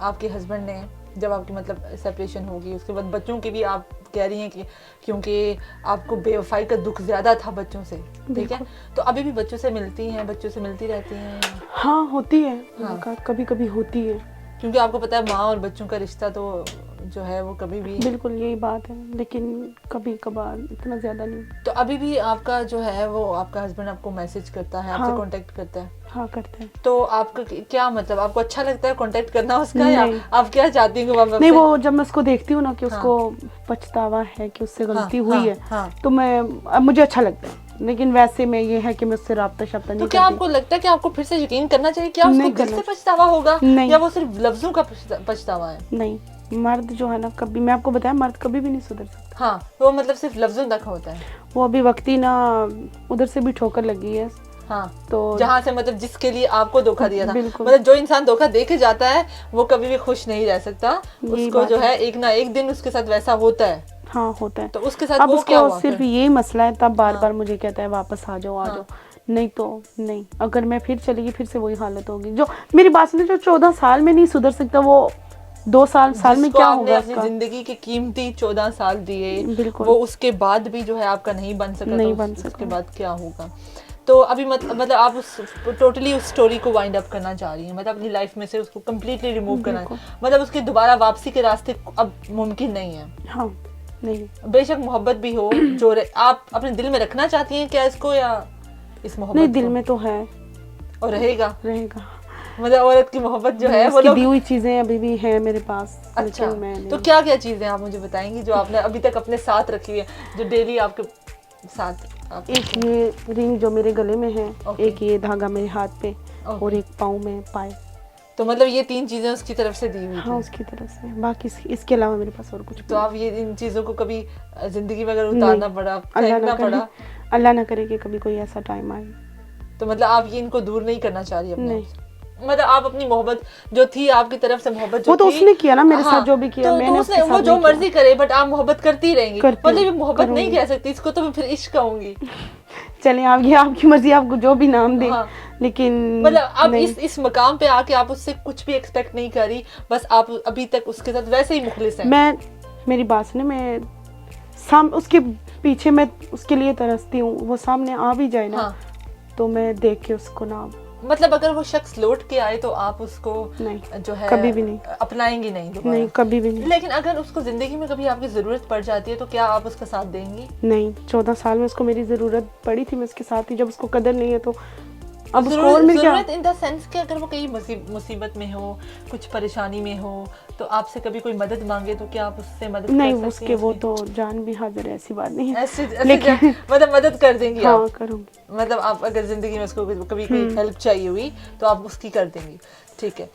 आपके हस्बैंड ने, जब आपकी मतलब सेपरेशन होगी, उसके बाद बच्चों की भी आप कह रही हैं कि क्योंकि आपको बेवफाई का दुख ज्यादा था बच्चों से, ठीक है? तो अभी भी बच्चों से मिलती हैं, बच्चों से मिलती रहती हैं? हाँ होती है। हाँ। कभी कभी होती है, क्योंकि आपको पता है माँ और बच्चों का रिश्ता तो जो है वो कभी भी, बिल्कुल यही बात है, लेकिन कभी कभार, इतना ज्यादा नहीं। तो अभी भी आपका जो है वो आपका हस्बैंड आपको मैसेज करता है, आपसे कांटेक्ट करता है? हाँ करते हैं। तो आपका क्या मतलब, आपको अच्छा लगता है कांटेक्ट करना उसका, या आप क्या चाहती हैं? नहीं, वो जब मैं उसको देखती हूँ ना कि उसको पछतावा है कि उससे गलती हुई है, तो मुझे अच्छा लगता है। लेकिन वैसे में ये है कि मैं उससे राब्ता शब्दा नहीं करती। तो क्या आपको लगता है कि आपको फिर से यकीन करना चाहिए? क्या उसको दिल से पछतावा होगा या वो सिर्फ लफ्जों का पछतावा है? नहीं, मर्द जो है ना, कभी, मैं आपको बताया, मर्द कभी भी नहीं सुधर सकता। हाँ, वो मतलब सिर्फ लफ्जों तक होता है। वो अभी वक्ती ना उधर से भी ठोकर लगी है। हाँ, तो जहाँ से मतलब जिसके लिए आपको धोखा दिया था, बिल्कुल। मतलब जो इंसान धोखा दे के जाता है वो कभी भी खुश नहीं रह सकता। उसको जो है एक ना एक दिन उसके साथ वैसा होता है। हाँ होता है। तो उसके साथ अब वो क्या हुआ? सिर्फ यही मसला है, तब बार बार मुझे कहता है वापस आ जाओ, आ जाओ। नहीं तो नहीं, अगर मैं फिर चलेगी फिर से वही हालत होगी। जो मेरी बात सुनिए, जो 14 साल में नहीं सुधर सकता, वो 2 साल में क्या होगा? अपनी जिंदगी के कीमती 14 साल दिए, वो उसके बाद भी जो है आपका नहीं बन सका, उसके बाद क्या होगा? तो अभी मतलब आप टोटली उस स्टोरी को वाइंड अप करना चाह रही हैं, मतलब अपनी लाइफ में से उसको कम्प्लीटली रिमूव करना, मतलब उसकी दोबारा वापसी के रास्ते अब मुमकिन नहीं है? हाँ, नहीं। बेशक मोहब्बत भी हो, जो आप अपने दिल में रखना चाहती हैं क्या इसको, या इस मोहब्बत नहीं, दिल में तो है और रहेगा। मतलब औरत की मोहब्बत जो है वो दी हुई चीजें अभी भी है मेरे पास। अच्छा, तो क्या क्या चीजें आप मुझे बताएंगी जो आपने अभी तक अपने साथ रखी है, जो डेली आपके साथ? एक ये रिंग जो मेरे गले में है, एक ये धागा मेरे हाथ पे, और एक पाँव में पाए। तो मतलब ये 3 चीजें उसकी तरफ से दी हुई थी? हाँ, उसकी तरफ से। बाकी इसके अलावा मेरे पास और कुछ। तो आप ये इन चीजों को कभी जिंदगी में अगर उतारना पड़ा, फेंकना पड़ा, अल्लाह ना करे कि कभी कोई ऐसा टाइम आए, तो मतलब आप ये इनको दूर नहीं करना चाह रही अपने? मतलब आप अपनी मोहब्बत जो थी, आपकी तरफ से मोहब्बत जो वो तो उसने किया ना मेरे साथ, जो भी किया मैंने उसने, वो जो मर्जी करे, बट आप मोहब्बत करती रहेंगी। मतलब ये मोहब्बत नहीं कह सकती इसको, तो मैं फिर इश्क कहूंगी। चले, आप ये आपकी मर्जी, आपको जो भी नाम दे। लेकिन मतलब अब इस मकाम पे आके आप उससे कुछ भी एक्सपेक्ट नहीं करी, बस आप अभी तक उसके साथ वैसे ही मुखलिस हैं? मेरी बात सुने, मैं उसके पीछे मैं उसके लिए तरसती हूँ। वो सामने आ भी जाए ना, तो मैं देख के उसको ना, मतलब अगर वो शख्स लौट के आए तो आप उसको नहीं, जो है कभी भी नहीं अपनाएंगी? नहीं, कभी भी नहीं। लेकिन अगर उसको जिंदगी में कभी आपकी जरूरत पड़ जाती है तो क्या आप उसका साथ देंगी? नहीं, 14 साल में उसको मेरी जरूरत पड़ी थी, मैं उसके साथ थी। जब उसको कदर नहीं है तो अब उसको और मिल गया। जरूरत इन द सेंस कि अगर वो कहीं मुसीबत में हो, कुछ परेशानी में हो, तो आपसे कभी कोई मदद मांगे तो क्या आप उससे मदद नहीं, कर सकती उसके वो तो जान भी हाजिर है, ऐसी बात नहीं है। लेकिन मतलब मदद कर देंगी? हाँ, आप करूँगी। मतलब आप अगर जिंदगी में उसको कभी कोई हेल्प चाहिए हुई तो आप उसकी कर देंगी? ठीक है,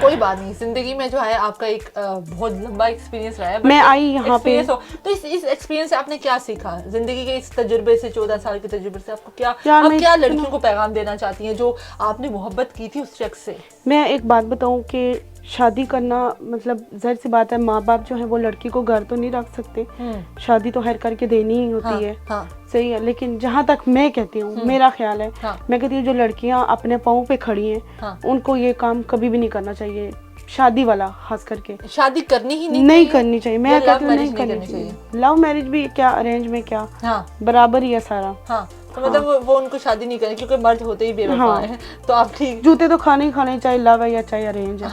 कोई बात नहीं। जिंदगी में जो है आपका एक बहुत लंबा एक्सपीरियंस रहा है, मैं आई यहाँ पे, तो इस एक्सपीरियंस से आपने क्या सीखा? जिंदगी के इस तजुर्बे से, 14 साल के तजुर्बे से आपको क्या, आप क्या लड़कियों को पैगाम देना चाहती हैं जो आपने मोहब्बत की थी उस शख्स से? मैं एक बात बताऊं कि शादी करना मतलब जाहिर सी बात है, माँ बाप जो है वो लड़की को घर तो नहीं रख सकते, शादी तो हर करके देनी ही होती है। सही है, लेकिन जहाँ तक मैं कहती हूँ, मेरा ख्याल है, मैं कहती हूँ जो लड़कियाँ अपने पाँव पे खड़ी हैं उनको ये काम कभी भी नहीं करना चाहिए, शादी वाला खास करके। शादी करनी ही नहीं करनी चाहिए, मैं कहती हूँ नहीं करनी चाहिए। लव मैरिज भी क्या, अरेंज में क्या, बराबर ही है सारा। तो मतलब वो उनको शादी नहीं करनी, क्योंकि मर्द होते ही बेवफा हैं। तो आप ठीक, जूते तो खाने ही खाने, चाहे लव है या चाहे अरेंज है।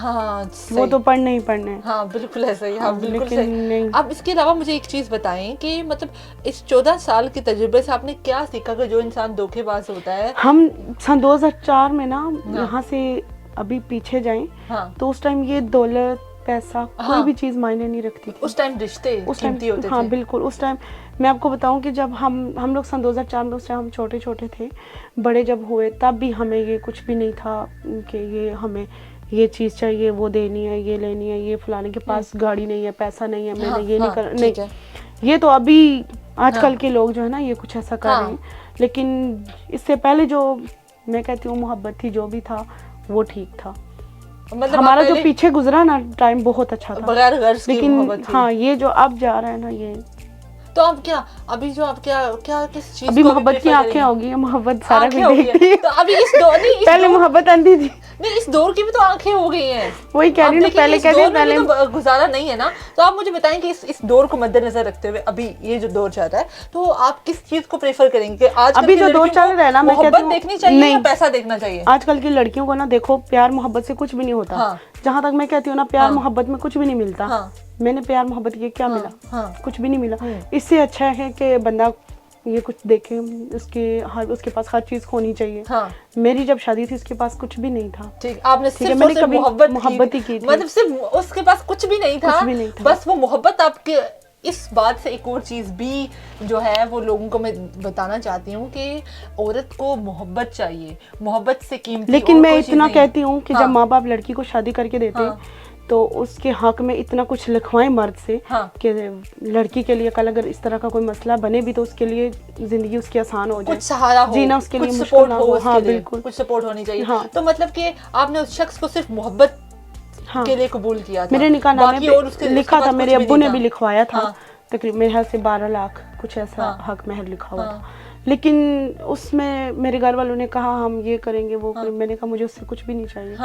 वो तो पढ़ने ही पढ़ने हैं। हाँ बिल्कुल ऐसा ही। हाँ बिल्कुल सही। अब इसके अलावा मुझे एक चीज बताएं कि मतलब इस 14 साल के तजुर्बे से आपने क्या सीखा कि जो इंसान धोखेबाज होता है। हम सन 2004 में ना यहाँ से अभी पीछे जाएं तो उस टाइम ये दौलत पैसा कोई भी चीज मायने नहीं रखती थी। उस टाइम रिश्ते कीमती होते थे। हाँ बिल्कुल। उस टाइम मैं आपको बताऊं कि जब हम लोग सन 2004 में, उस टाइम हम छोटे छोटे थे, बड़े जब हुए तब भी हमें ये कुछ भी नहीं था कि ये हमें ये चीज़ चाहिए, वो देनी है, ये लेनी है, ये फलाने के पास गाड़ी नहीं है, पैसा नहीं है, मैंने ये नहीं कर नहीं। ये तो अभी आजकल के लोग जो है ना ये कुछ ऐसा कर रहे हैं, लेकिन इससे पहले जो मैं कहती हूँ मोहब्बत थी, जो भी था वो ठीक था। मतलब हमारा जो पीछे गुजरा ना टाइम बहुत अच्छा था, बगैर गर्ज की लेकिन मोहब्बत थी। हाँ ये जो अब जा रहा है ना ये, तो अब क्या, अभी जो आप क्या किस चीज अभी मोहब्बत की आंखें होगी, मोहब्बत सारा कुछ देखती है। तो अभी इस दौर नहीं, पहले मोहब्बत अंधी थी, नहीं इस दौर की भी तो आंखें हो गई हैं। वही कह रही हूँ, पहले कहते पहले तो गुजारा नहीं है ना। तो आप मुझे बताएं कि इस दौर को मद्देनजर रखते हुए अभी ये जो दौर चल रहा है, तो आप किस चीज को प्रेफर करेंगे कि आज अभी जो दौर चल रहा है ना, मैं कहती हूँ देखनी चाहिए या पैसा देखना चाहिए? आजकल की लड़कियों को ना देखो, प्यार मोहब्बत से कुछ भी नहीं होता। जहाँ तक मैं कहती हूँ ना, प्यार मोहब्बत में कुछ भी नहीं मिलता। मैंने प्यार मोहब्बत किया, क्या मिला? कुछ भी नहीं मिला। इससे अच्छा है कि बंदा ये कुछ देखे, उसके पास हर चीज होनी चाहिए। मेरी जब शादी थी उसके पास कुछ भी नहीं था। ठीक, आपने सिर्फ मैंने कभी मोहब्बत ही की थी। मतलब सिर्फ उसके पास कुछ भी नहीं था, बस वो मोहब्बत। आपके इस बात से एक और चीज भी जो है वो लोगों को मैं बताना चाहती हूँ कि औरत को मोहब्बत चाहिए, मोहब्बत से कीमती। लेकिन मैं इतना कहती हूँ कि जब माँ बाप लड़की को शादी करके देते तो उसके हक में इतना कुछ लिखवाएं मर्द से कि लड़की के लिए कल अगर इस तरह का कोई मसला बने भी तो उसके लिए जिंदगी उसकी आसान हो जाए, कुछ सहारा हो, जीना उसके लिए मुश्किल ना हो। हाँ बिल्कुल, कुछ सपोर्ट होनी चाहिए। तो मतलब कि आपने उस शख्स को सिर्फ मोहब्बत के लिए कबूल किया था। मेरे निकाहनामे पे लिखा था, मेरे अब्बू ने भी लिखवाया था, तकरीबन मेरे हाथ से 12 लाख कुछ ऐसा हक महर लिखा हुआ था। लेकिन उसमें मेरे घर वालों ने कहा हम ये करेंगे वो करेंगे। मैंने कहा मुझे उससे कुछ भी नहीं चाहिए।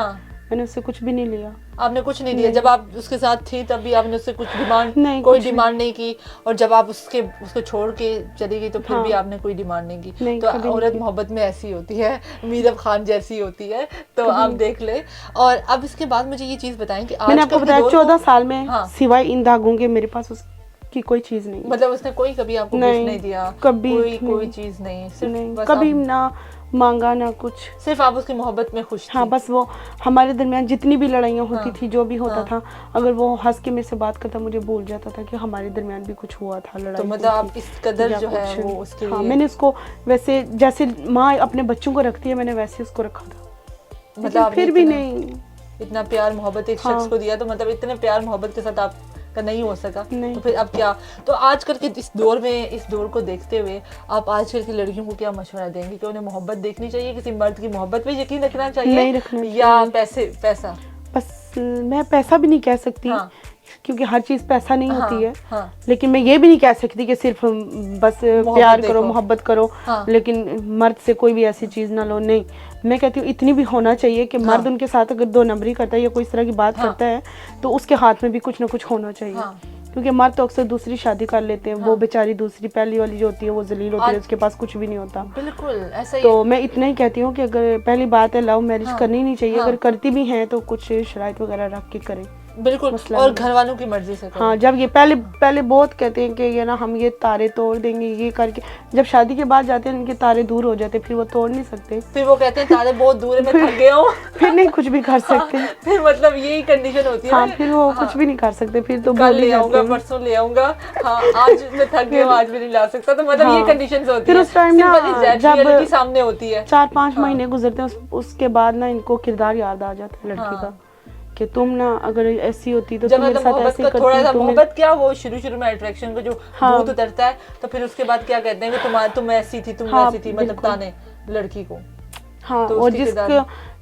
मैंने उससे कुछ भी नहीं लिया। आपने कुछ नहीं लिया? जब आप उसके साथ थी तब भी आपने उससे कुछ डिमांड कोई डिमांड नहीं की, और जब आप उसको छोड़ के चली गई तो फिर भी आपने कोई डिमांड नहीं की। तो औरत मोहब्बत में ऐसी होती है, मीरब खान जैसी होती है। तो आप देख ले। और अब इसके बाद मुझे ये चीज बताएं कि मैंने आपको बताया 14 साल में सिवाय इन धागों के मेरे पास की कोई चीज नहीं। मतलब उसने कोई कभी आपको गिफ्ट नहीं दिया? कभी कोई चीज नहीं, सिर्फ कभी ना मांगा ना कुछ, सिर्फ आप उसकी मोहब्बत में खुश थी। हाँ बस वो हमारे दरमियान जितनी भी लड़ाइयाँ होती थी, जो भी होता था, अगर वो हंस के मेरे से बात करता मुझे भूल जाता था कि हमारे दरमियान भी कुछ हुआ था, लड़ाई। तो मतलब आप इस कदर जो है वो उसके लिए, मैंने उसको वैसे जैसे माँ अपने बच्चों को रखती है मैंने वैसे उसको रखा था। मतलब फिर भी नहीं इतना प्यार मोहब्बत एक शख्स को दिया, तो मतलब इतने प्यार मोहब्बत के साथ आप का नहीं हो सका। तो फिर अब क्या? तो आजकल के इस दौर में, इस दौर को देखते हुए आप आजकल की लड़कियों को क्या मशवरा देंगे कि उन्हें मोहब्बत देखनी चाहिए, किसी मर्द की मोहब्बत पे यकीन रखना चाहिए, नहीं रखना या पैसा? बस मैं पैसा भी नहीं कह सकती, क्योंकि हर चीज पैसा नहीं होती है। लेकिन मैं ये भी नहीं कह सकती कि सिर्फ बस प्यार करो, मोहब्बत करो, लेकिन मर्द से कोई भी ऐसी चीज ना लो। नहीं, मैं कहती हूँ इतनी भी होना चाहिए कि मर्द उनके साथ अगर 2 नंबरी करता है या कोई इस तरह की बात करता है तो उसके हाथ में भी कुछ ना कुछ होना चाहिए। क्योंकि मर्द तो अक्सर दूसरी शादी कर लेते हैं, वो बेचारी दूसरी पहली वाली जो होती है वो जलील होती है, उसके पास कुछ भी नहीं होता। बिल्कुल ऐसा ही। तो मैं इतना ही कहती हूँ कि अगर पहली बात है लव मैरिज करनी नहीं चाहिए, अगर करती भी हैं तो कुछ शराइत वगैरह रख के करें। बिल्कुल, और घर वालों की मर्जी से करें। हाँ, जब ये पहले बहुत कहते हैं कि ये ना हम ये तारे तोड़ देंगे ये करके, जब शादी के बाद जाते हैं इनके तारे दूर हो जाते हैं, फिर वो तोड़ नहीं सकते, फिर वो कहते हैं तारे बहुत दूर है, मैं थक गया हूँ। फिर नहीं कुछ भी कर सकते। फिर मतलब यही कंडीशन होती है। हाँ, फिर वो कुछ भी नहीं कर सकते, फिर तो कल ले आऊंगा, परसों ले आऊंगा, हाँ आज मैं थक गया हूँ, आज भी नहीं ला सकता। तो मतलब ये कंडीशंस होती है। फिर उस टाइम ना जब सामने होती है 4-5 महीने गुजरते हैं, उसके बाद ना इनको किरदार याद आ जाता है लड़की का कि तुम ना अगर ऐसी होती तो तुम मेरे साथ ऐसे करती। थोड़ा सा मोहब्बत क्या, वो शुरू में अट्रैक्शन का जो भूत उतरता है, तो फिर उसके बाद क्या कहते हैं कि तुम ऐसी थी, तुम ऐसी थी, मतलब ताने लड़की को। हाँ, और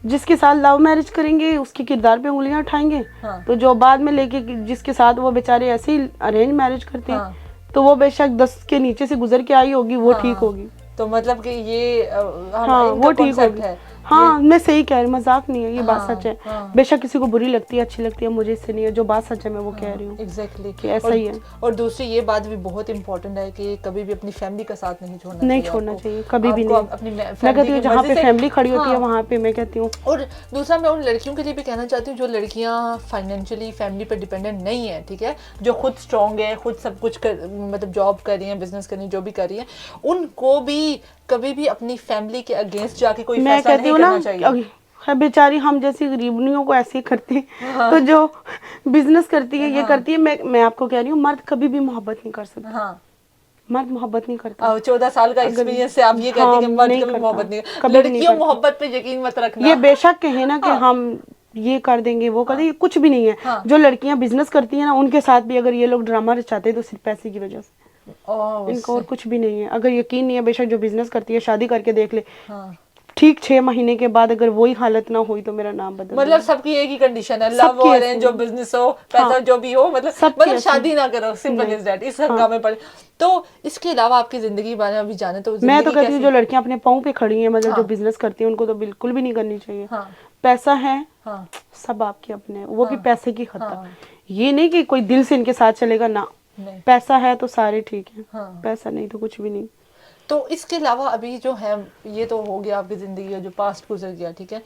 जिसके साथ लव मैरिज करेंगे उसके किरदार पे उंगलियां उठाएंगे। हाँ। तो जो बाद में लेके जिसके साथ वो बेचारे ऐसे ही अरेंज मैरिज करते हैं, हाँ। तो वो बेशक 10 के नीचे से गुजर के आई होगी, वो ठीक होगी। तो मतलब कि ये हाँ, वो ठीक कॉन्सेप्ट होगी। है। हाँ, मैं सही कह रही हूँ, मजाक नहीं है, ये बात हाँ, सच है। हाँ। बेशक किसी को बुरी लगती है, अच्छी लगती है, मुझे इससे नहीं है, जो बात सच है मैं वो कह रही हूँ एग्जैक्टली कि ऐसा ही है। और दूसरी ये बात भी बहुत इंपॉर्टेंट है कि कभी भी अपनी फैमिली का साथ नहीं छोड़ना नहीं चाहिए। छोड़ना आपको। चाहिए, कभी भी आपको नहीं। अपनी मैं कहती हूँ जहाँ पे फैमिली खड़ी होती है वहाँ पे मैं कहती हूँ। और दूसरा मैं उन लड़कियों के लिए भी कहना चाहती हूँ जो लड़कियाँ फाइनेंशियली फैमिली पर डिपेंडेंट नहीं है, ठीक है, जो खुद स्ट्रॉन्ग है, खुद सब कुछ मतलब जॉब कर रही है, बिजनेस कर रही है, जो भी कर रही है, उनको भी कभी भी अपनी फैमिली के अगेंस्ट जाके कोई फैसला नहीं करना चाहिए। है बेचारी, हम जैसी गरीबनियों को ऐसे ही करते हैं। हाँ। तो जो बिजनेस करती है, ये करती है, मैं आपको कह रही हूँ, मर्द कभी भी मोहब्बत नहीं कर सकता। हाँ। मर्द मोहब्बत नहीं करता। 14 साल का एक्सपीरियंस से आप ये कहते हैं कि मर्द कभी मोहब्बत नहीं करता। लड़कियों मोहब्बत पे यकीन मत रखना। ये बेशक कहे ना कि हम ये कर देंगे वो कर देंगे, कुछ भी नहीं है। जो लड़कियां बिजनेस करती हैं ना, उनके साथ भी अगर ये लोग ड्रामा रचाते हैं तो सिर्फ पैसे की वजह से, इनको और कुछ भी नहीं है। अगर यकीन नहीं है, बेशक जो बिजनेस करती है शादी करके देख ले, ठीक 6 महीने के बाद अगर वही हालत ना हुई तो मेरा नाम बदल। मतलब सबकी एक ही कंडीशन है, लव हो, अरेंज हो, बिजनेस हो, पैसा जो भी हो, मतलब शादी ना करो, सिंपल इज दैट। इस हंगामे पर तो इसके अलावा आपकी जिंदगी बारे में अभी जाने तो मैं तो कहती हूँ जो लड़कियां अपने पाँव पे खड़ी हैं, मतलब जो बिजनेस करती हैं, उनको तो बिल्कुल भी नहीं करनी चाहिए। पैसा है, सब आपके अपने, वो भी पैसे की खातिर। ये नहीं कि कोई दिल से इनके साथ चलेगा ना, पैसा है तो सारे ठीक है, पैसा नहीं तो कुछ भी नहीं। तो इसके अलावा अभी जो है, ये तो हो गया आपकी ज़िंदगी का जो पास्ट गुजर गया, ठीक है,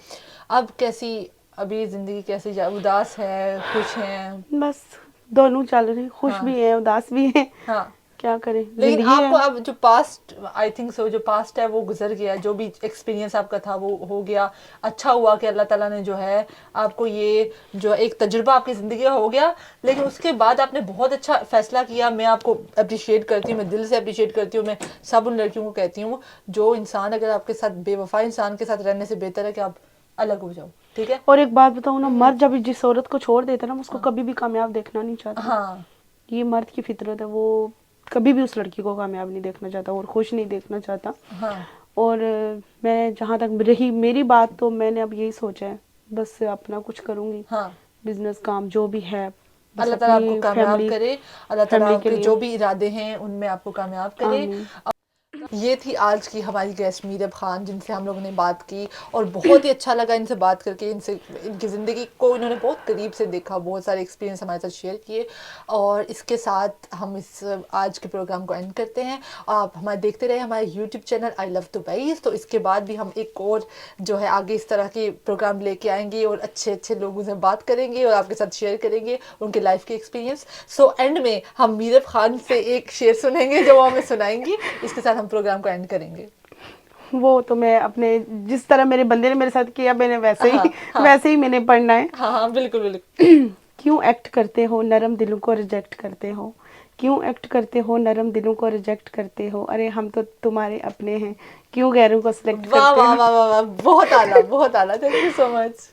अब कैसी अभी ज़िंदगी कैसी जा, उदास है, खुश है? बस दोनों चल रहे हैं, खुश भी है, उदास भी है। हाँ, क्या करें, लेकिन आपको अब जो पास्ट, आई थिंक सो, जो पास्ट है वो गुजर गया, जो भी एक्सपीरियंस आपका था वो हो गया। अच्छा हुआ कि अल्लाह ताला ने जो है आपको ये जो एक तजुर्बा आपकी ज़िंदगी का हो गया, लेकिन उसके बाद आपने बहुत अच्छा फैसला किया। मैं आपको अप्रिशिएट करती हूँ, मैं दिल से अप्रिशिएट करती हूँ। मैं सब उन लड़कियों को कहती हूँ जो इंसान अगर आपके साथ बेवफा इंसान के साथ रहने से बेहतर है कि आप अलग हो जाओ, ठीक है। और एक बात बताऊँ ना, मर्द जब जिस औरत को छोड़ देता है ना, उसको कभी भी कामयाब देखना नहीं चाहता। हाँ, ये मर्द की फितरत है, वो कभी भी उस लड़की को कामयाब नहीं देखना चाहता और खुश नहीं देखना चाहता। हाँ। और मैं जहाँ तक रही मेरी बात, तो मैंने अब यही सोचा है, बस अपना कुछ करूँगी। हाँ। बिजनेस, काम जो भी है, अल्लाह ताला आपको कामयाब करे, अल्लाह ताला आपके जो भी इरादे हैं उनमें आपको कामयाब करे। ये थी आज की हमारी गेस्ट मीरब खान, जिनसे हम लोगों ने बात की और बहुत ही अच्छा लगा इनसे बात करके। इनसे इनकी ज़िंदगी को इन्होंने बहुत करीब से देखा, बहुत सारे एक्सपीरियंस हमारे साथ शेयर किए। और इसके साथ हम इस आज के प्रोग्राम को एंड करते हैं। आप हमारे देखते रहे हमारे YouTube channel I love Dubai. तो इसके बाद भी हम एक और जो है आगे इस तरह के प्रोग्राम लेके आएंगे और अच्छे अच्छे लोगों से बात करेंगे और आपके साथ शेयर करेंगे उनके लाइफ के एक्सपीरियंस। सो एंड में हम मीरब खान से एक शेर सुनेंगे जो वो हमें सुनाएंगी। इसके साथ हम प्रोग्राम को एंड करेंगे। वो तो मैं अपने, जिस तरह मेरे बंदे ने मेरे साथ किया, मैंने वैसे ही वैसे ही मैंने पढ़ना है। हाँ, बिल्कुल बिल्कुल। क्यों एक्ट करते हो, नरम दिलों को रिजेक्ट करते हो? क्यों एक्ट करते हो, नरम दिलों को रिजेक्ट करते हो? अरे हम तो तुम्हारे अपने हैं, क्यों गैरों को सिलेक्ट करते हो? वाह वाह वाह वाह, बहुत आला, बहुत आला। Thank you so much.